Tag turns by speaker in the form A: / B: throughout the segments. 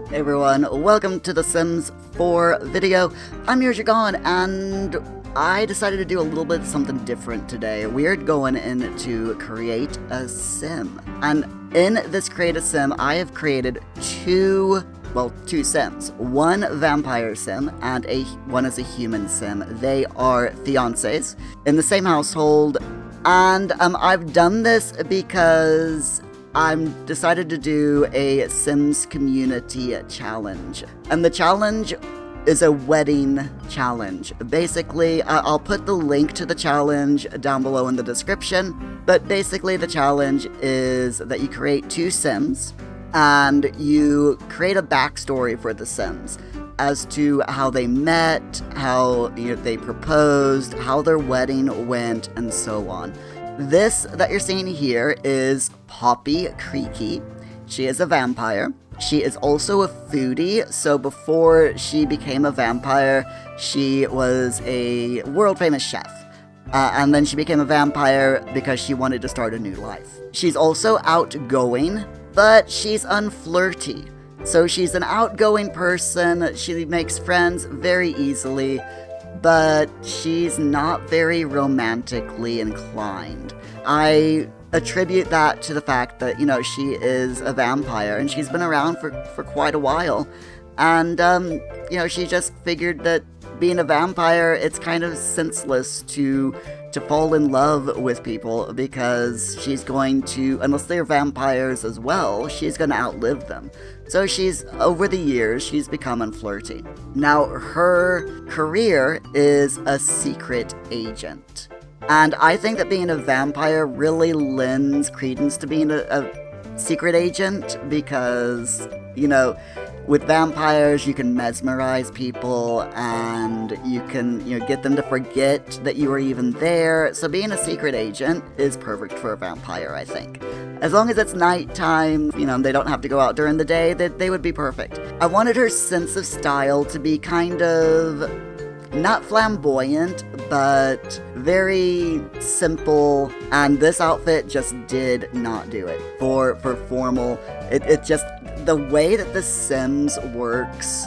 A: Hey everyone, welcome to the Sims 4 video. I'm Gone, and I decided to do a little bit something different today. We're going in to create a sim. And in this create a sim, I have created two sims. One vampire sim and one is a human sim. They are fiancés in the same household. And I've done this because I'm decided to do a Sims community challenge. And the challenge is a wedding challenge. Basically, I'll put the link to the challenge down below in the description. But basically, the challenge is that you create two Sims and you create a backstory for the Sims as to how they met, how they proposed, how their wedding went, and so on. This that you're seeing here is Poppy Creaky. She is a vampire. She is also a foodie, so before she became a vampire, she was a world-famous chef. And then she became a vampire because she wanted to start a new life. She's also outgoing, but she's unflirty. So she's an outgoing person, she makes friends very easily, but she's not very romantically inclined. I attribute that to the fact that, she is a vampire and she's been around for quite a while. And, she just figured that being a vampire, it's kind of senseless to fall in love with people because she's going to, unless they're vampires as well, she's going to outlive them. So over the years, she's become unflirty. Now, her career is a secret agent. And I think that being a vampire really lends credence to being a secret agent because, with vampires, you can mesmerize people and you can, get them to forget that you were even there. So being a secret agent is perfect for a vampire, I think. As long as it's nighttime, they don't have to go out during the day, they would be perfect. I wanted her sense of style to be kind of not flamboyant, but very simple, and this outfit just did not do it. For formal, it just, the way that The Sims works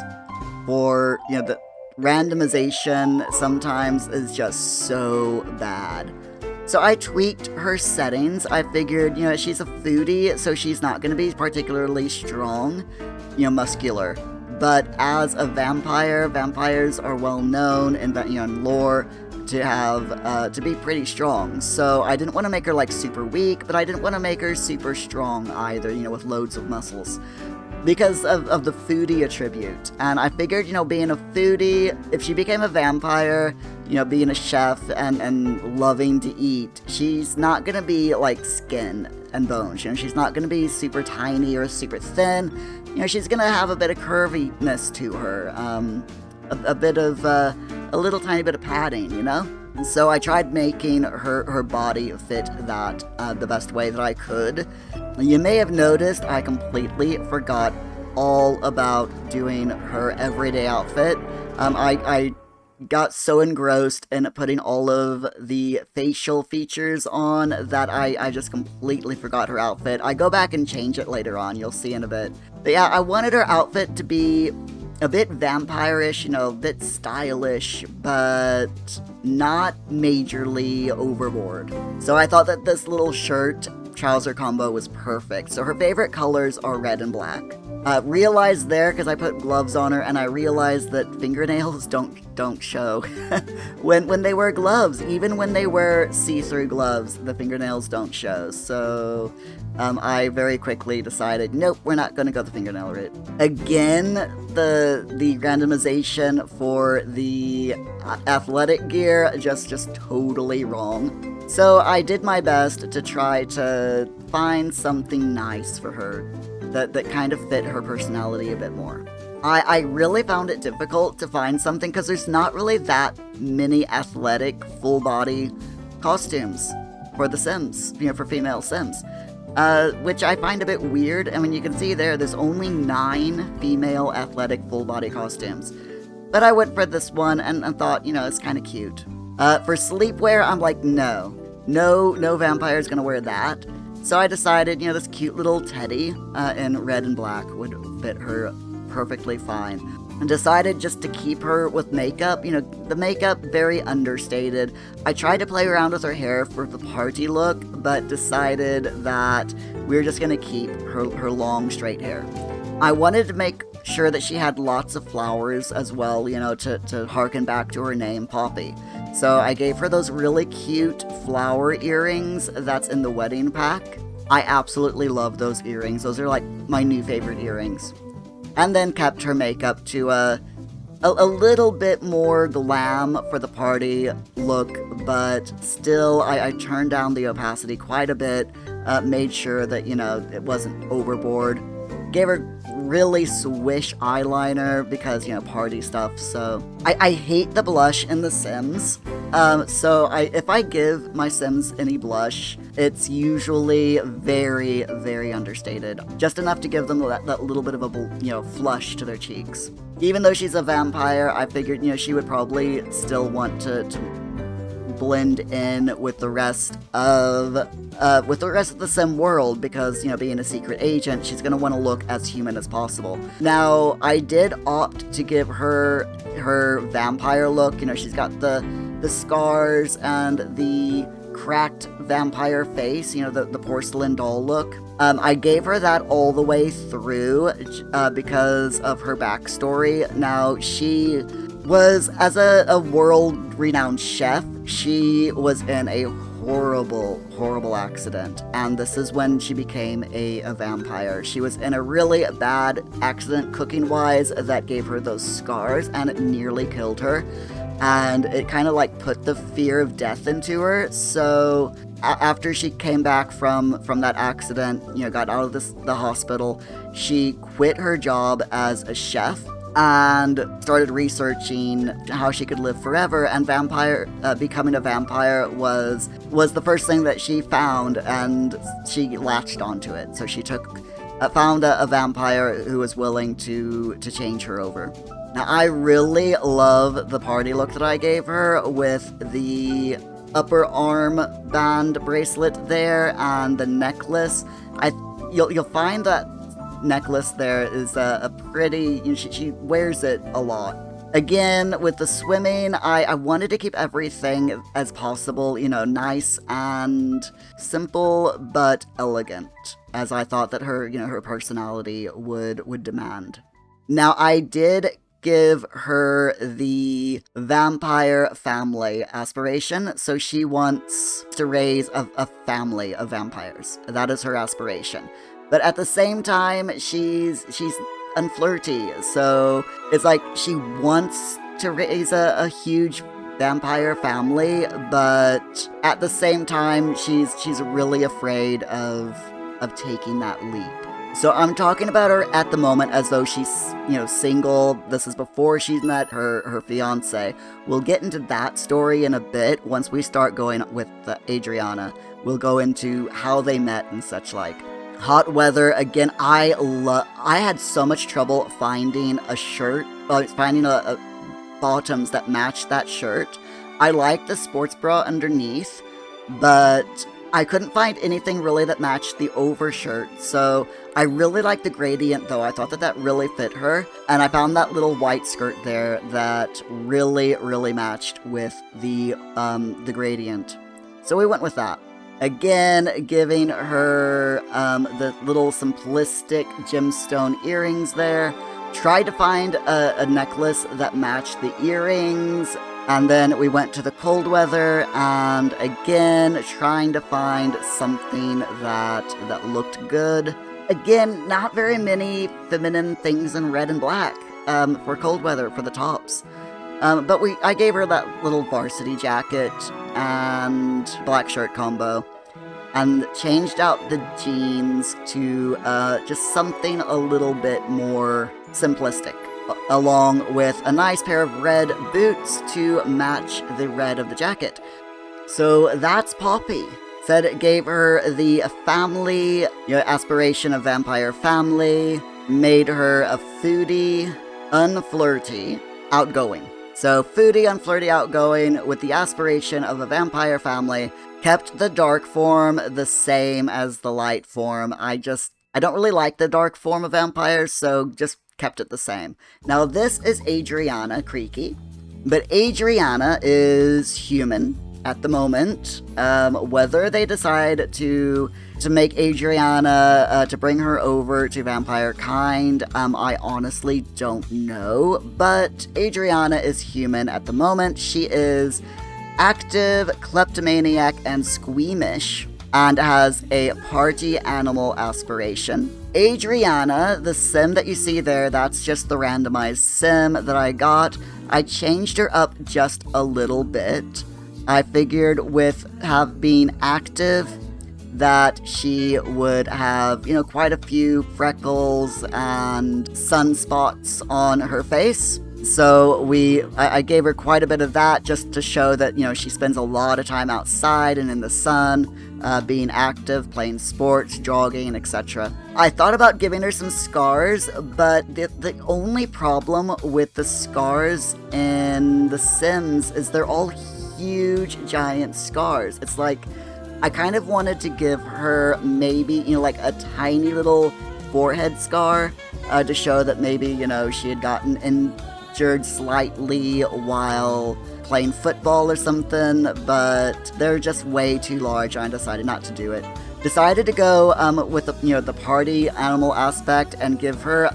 A: for, the randomization sometimes is just so bad. So I tweaked her settings. I figured, she's a foodie, so she's not going to be particularly strong, muscular. But as a vampire, vampires are well known in lore to have to be pretty strong. So I didn't want to make her like super weak, but I didn't want to make her super strong either, with loads of muscles, because of the foodie attribute. And I figured, being a foodie, if she became a vampire, being a chef and loving to eat, she's not gonna be like skin and bones. She's not gonna be super tiny or super thin. She's gonna have a bit of curviness to her, a bit of a little tiny bit of padding, And so I tried making her body fit that the best way that I could. You may have noticed I completely forgot all about doing her everyday outfit. I got so engrossed in putting all of the facial features on that I just completely forgot her outfit. I go back and change it later on, you'll see in a bit. But yeah, I wanted her outfit to be a bit vampire-ish, a bit stylish, but not majorly overboard. So I thought that this little shirt-trouser combo was perfect. So her favorite colors are red and black. Realized there, because I put gloves on her, and I realized that fingernails don't show when they wear gloves. Even when they wear see-through gloves, the fingernails don't show. So I very quickly decided, nope, we're not going to go the fingernail route. Again, the randomization for the athletic gear just totally wrong. So I did my best to try to find something nice for her that kind of fit her personality a bit more. I really found it difficult to find something because there's not really that many athletic full-body costumes for the Sims, for female Sims, which I find a bit weird. I mean, you can see there's only 9 female athletic full-body costumes. But I went for this one and thought, it's kind of cute. For sleepwear, I'm like, no vampire's gonna wear that. So I decided, this cute little teddy in red and black would fit her perfectly fine. And decided just to keep her with makeup. You know, the makeup, very understated. I tried to play around with her hair for the party look, but decided that we were just going to keep her long, straight hair. I wanted to make sure that she had lots of flowers as well, you know, to harken back to her name, Poppy. So I gave her those really cute flower earrings that's in the wedding pack. I absolutely love those earrings. Those are like my new favorite earrings. And then kept her makeup to a little bit more glam for the party look, but still I turned down the opacity quite a bit, made sure that, you know, it wasn't overboard. Gave her really swish eyeliner because, you know, party stuff. So I hate the blush in The Sims. So if I give my Sims any blush, it's usually very, very understated. Just enough to give them that little bit of a, you know, flush to their cheeks. Even though she's a vampire, I figured, you know, she would probably still want to blend in with the rest of the Sim world because, you know, being a secret agent, she's gonna want to look as human as possible. Now, I did opt to give her vampire look. You know, she's got the scars and the cracked vampire face, you know, the porcelain doll look. I gave her that all the way through because of her backstory. Now, she was, as a world-renowned chef, she was in a horrible, horrible accident, and this is when she became a vampire. She was in a really bad accident cooking-wise that gave her those scars, and it nearly killed her, and it kind of like put the fear of death into her. So after she came back from that accident, you know, got out of the hospital, she quit her job as a chef and started researching how she could live forever, and becoming a vampire was the first thing that she found, and she latched onto it. So she found a vampire who was willing to change her over. Now, I really love the party look that I gave her with the upper arm band bracelet there and the necklace. You'll find that necklace there is a pretty, you know, she wears it a lot. Again, with the swimming, I wanted to keep everything as possible, you know, nice and simple but elegant, as I thought that her, you know, her personality would demand. Now, I did give her the vampire family aspiration, so she wants to raise a family of vampires. That is her aspiration. But at the same time, she's unflirty, so it's like she wants to raise a huge vampire family, but at the same time, she's really afraid of taking that leap. So I'm talking about her at the moment as though she's, you know, single. This is before she's met her fiance. We'll get into that story in a bit once we start going with Adriana. We'll go into how they met and such like. Hot weather, again, I had so much trouble finding a shirt, finding a bottoms that matched that shirt. I liked the sports bra underneath, but I couldn't find anything really that matched the overshirt, so I really liked the gradient though. I thought that really fit her, and I found that little white skirt there that really, really matched with the gradient. So we went with that. Again, giving her the little simplistic gemstone earrings there. Tried to find a necklace that matched the earrings. And then we went to the cold weather, and again, trying to find something that looked good. Again, not very many feminine things in red and black for cold weather, for the tops. But I gave her that little varsity jacket and black shirt combo, and changed out the jeans to just something a little bit more simplistic, along with a nice pair of red boots to match the red of the jacket. So that's Poppy. Said it gave her the family, aspiration of vampire family, made her a foodie, unflirty, outgoing. So foodie, unflirty, outgoing, with the aspiration of a vampire family, kept the dark form the same as the light form. I don't really like the dark form of vampires, so just kept it the same. Now this is Adriana Creaky, but Adriana is human at the moment. Whether they decide to make Adriana, to bring her over to vampire kind, I honestly don't know, but Adriana is human at the moment. She is active, kleptomaniac, and squeamish, and has a party animal aspiration. Adriana, the sim that you see there, that's just the randomized sim that I got. I changed her up just a little bit. I figured with being active that she would have, quite a few freckles and sunspots on her face. So I gave her quite a bit of that just to show that, she spends a lot of time outside and in the sun, being active, playing sports, jogging, etc. I thought about giving her some scars, but the only problem with the scars in The Sims is they're all huge, giant scars. It's like, I kind of wanted to give her maybe, like a tiny little forehead scar to show that maybe, she had gotten injured slightly while playing football or something, but they're just way too large. I decided not to do it. Decided to go with the party animal aspect and give her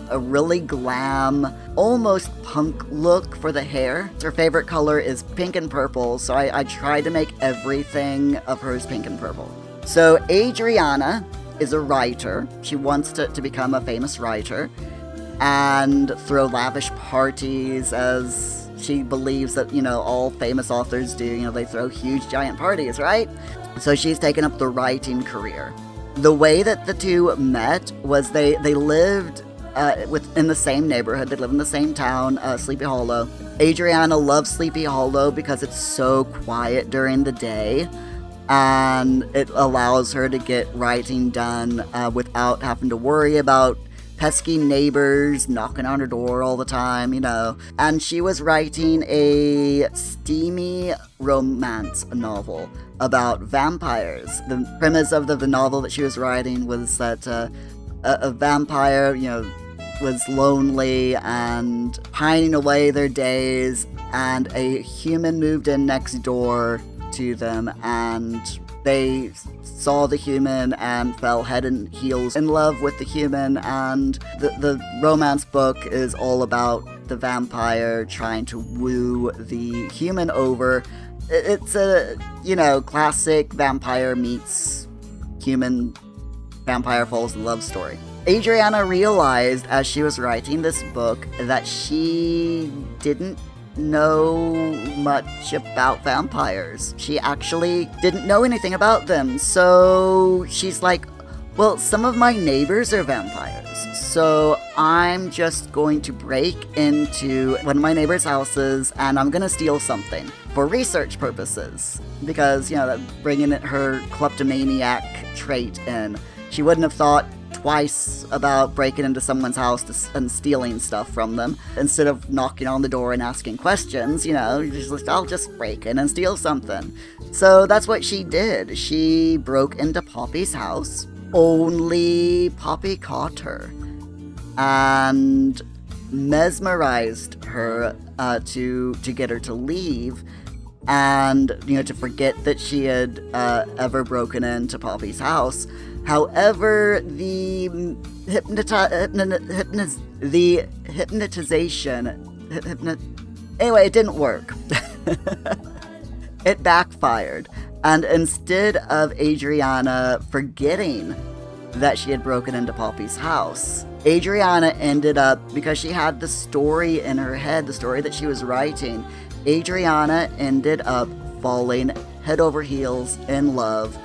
A: a really glam, almost punk look for the hair. Her favorite color is pink and purple, so I tried to make everything of hers pink and purple. So Adriana is a writer. She wants to become a famous writer and throw lavish parties, as she believes that, all famous authors do. They throw huge giant parties, right? So she's taken up the writing career. The way that the two met was they lived in the same neighborhood. They live in the same town, Sleepy Hollow. Adriana loves Sleepy Hollow because it's so quiet during the day, and it allows her to get writing done without having to worry about pesky neighbors knocking on her door all the time, And she was writing a steamy romance novel about vampires. The premise of the novel that she was writing was that a vampire, was lonely and pining away their days, and a human moved in next door to them, and they saw the human and fell head and heels in love with the human, and the romance book is all about the vampire trying to woo the human over. It's a, classic vampire meets human, vampire falls in love story. Adriana realized as she was writing this book that she didn't know much about vampires. She actually didn't know anything about them. So she's like, well, some of my neighbors are vampires, so I'm just going to break into one of my neighbors' houses and I'm gonna steal something for research purposes. Because, bringing her kleptomaniac trait in, she wouldn't have thought twice about breaking into someone's house and stealing stuff from them. Instead of knocking on the door and asking questions, she's like, I'll just break in and steal something. So that's what she did. She broke into Poppy's house. Only Poppy caught her and mesmerized her to get her to leave, and to forget that she had ever broken into Poppy's house. However, the hypnotization, anyway, it didn't work. It backfired, and instead of Adriana forgetting that she had broken into Poppy's house, Adriana ended up, because she had the story in her head, the story that she was writing, Adriana ended up falling head over heels in love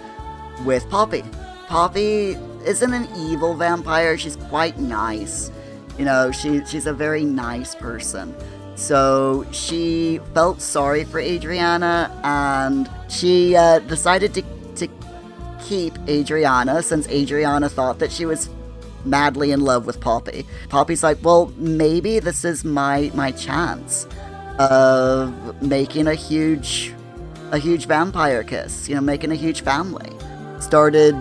A: with Poppy. Poppy isn't an evil vampire. She's quite nice. She's a very nice person. So she felt sorry for Adriana, and she decided to keep Adriana, since Adriana thought that she was madly in love with Poppy. Poppy's like, well, maybe this is my chance of making a huge vampire kiss, making a huge family. Started,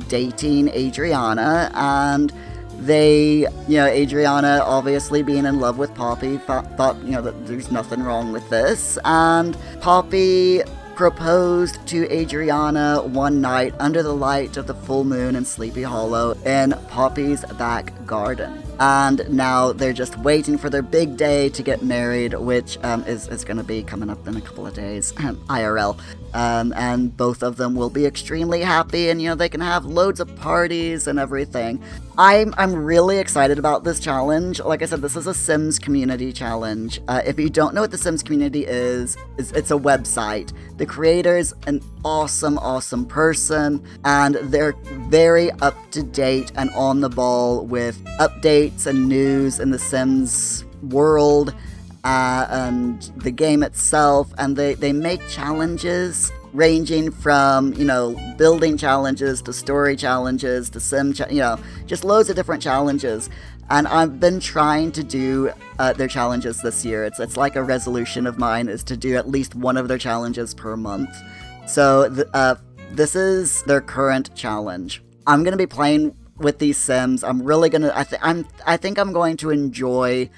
A: dating Adriana, and They, Adriana obviously being in love with Poppy, thought, that there's nothing wrong with this, and Poppy proposed to Adriana one night under the light of the full moon in Sleepy Hollow in Poppy's back garden. And now they're just waiting for their big day to get married, which is going to be coming up in a couple of days, IRL. And both of them will be extremely happy, and they can have loads of parties and everything. I'm really excited about this challenge. Like I said, this is a Sims community challenge. If you don't know what the Sims community is it's a website. The creator's an awesome person, and they're very up to date and on the ball with updates and news in the Sims world. And the game itself, and they make challenges ranging from, building challenges to story challenges to sim, just loads of different challenges. And I've been trying to do their challenges this year. It's like a resolution of mine is to do at least one of their challenges per month. So this is their current challenge. I'm gonna be playing with these Sims. I'm really gonna. I think I'm going to enjoy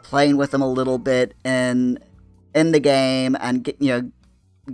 A: playing with them a little bit in the game and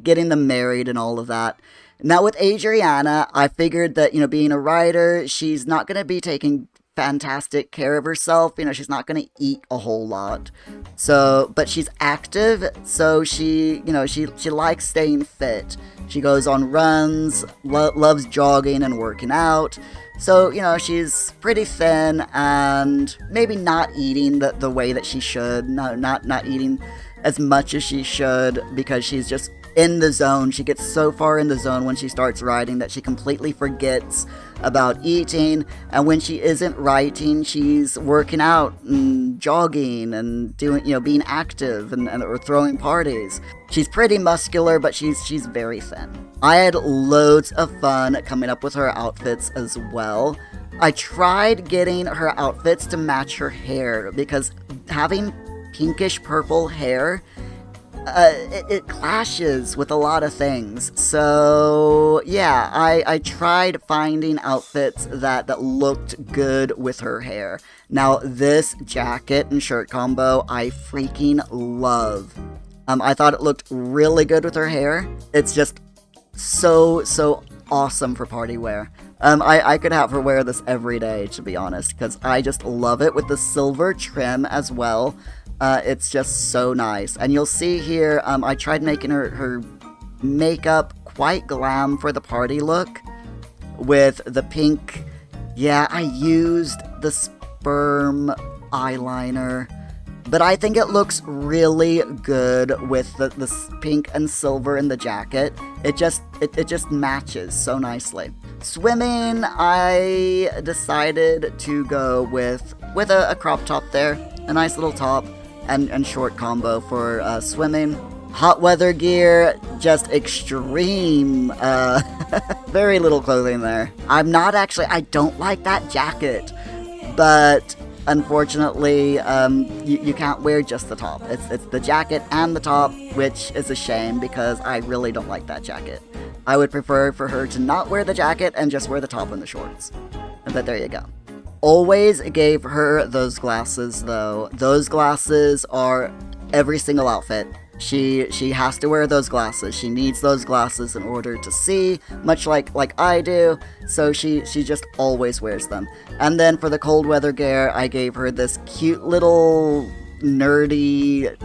A: getting them married and all of that. Now with Adriana, I figured that being a writer, she's not going to be taking fantastic care of herself. She's not going to eat a whole lot. So, but she's active, so she likes staying fit. She goes on runs, loves jogging and working out. So, she's pretty thin and maybe not eating the way that she should. No, not eating as much as she should because she's just in the zone. She gets so far in the zone when she starts writing that she completely forgets about eating. And when she isn't writing, she's working out and jogging and doing, being active and or throwing parties. She's pretty muscular, but she's very thin. I had loads of fun coming up with her outfits as well. I tried getting her outfits to match her hair because having pinkish purple hair, it clashes with a lot of things. So yeah, I tried finding outfits that looked good with her hair. Now this jacket and shirt combo I freaking love. I thought it looked really good with her hair. It's just so awesome for party wear. I could have her wear this every day, to be honest, because I just love it with the silver trim as well. It's just so nice. And you'll see here, I tried making her makeup quite glam for the party look with the pink. Yeah, I used the sperm eyeliner, but I think it looks really good with the pink and silver in the jacket. It just matches so nicely. Swimming, I decided to go with a crop top there, a nice little top and short combo for swimming. Hot weather gear, just extreme, very little clothing there. I don't like that jacket, but unfortunately, you can't wear just the top. It's the jacket and the top, which is a shame because I really don't like that jacket. I would prefer for her to not wear the jacket and just wear the top and the shorts. But there you go. Always gave her those glasses though. Those glasses are every single outfit. She has to wear those glasses. She needs those glasses in order to see, much like I do. So she just always wears them. And then for the cold weather gear, I gave her this cute little nerdy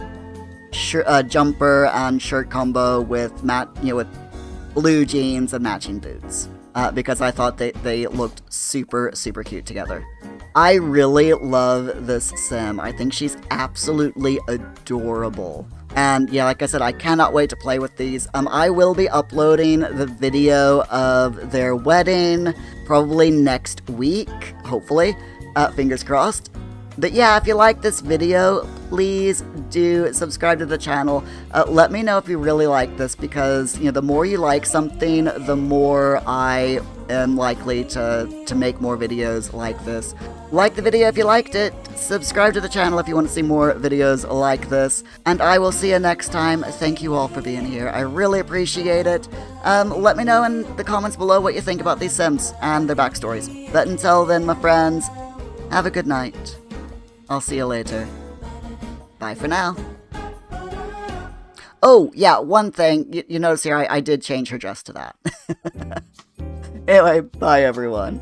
A: jumper and shirt combo with with blue jeans and matching boots. Because I thought they looked super cute together. I really love this sim. I think she's absolutely adorable. And yeah, like I said, I cannot wait to play with these. I will be uploading the video of their wedding probably next week, hopefully. Fingers crossed. But yeah, if you like this video, please do subscribe to the channel. Let me know if you really like this because, the more you like something, the more I am likely to make more videos like this. Like the video if you liked it. Subscribe to the channel if you want to see more videos like this. And I will see you next time. Thank you all for being here. I really appreciate it. Let me know in the comments below what you think about these Sims and their backstories. But until then, my friends, Have a good night. I'll see you later. Bye for now. Oh, yeah, one thing. You notice here, I did change her dress to that. Anyway, bye everyone.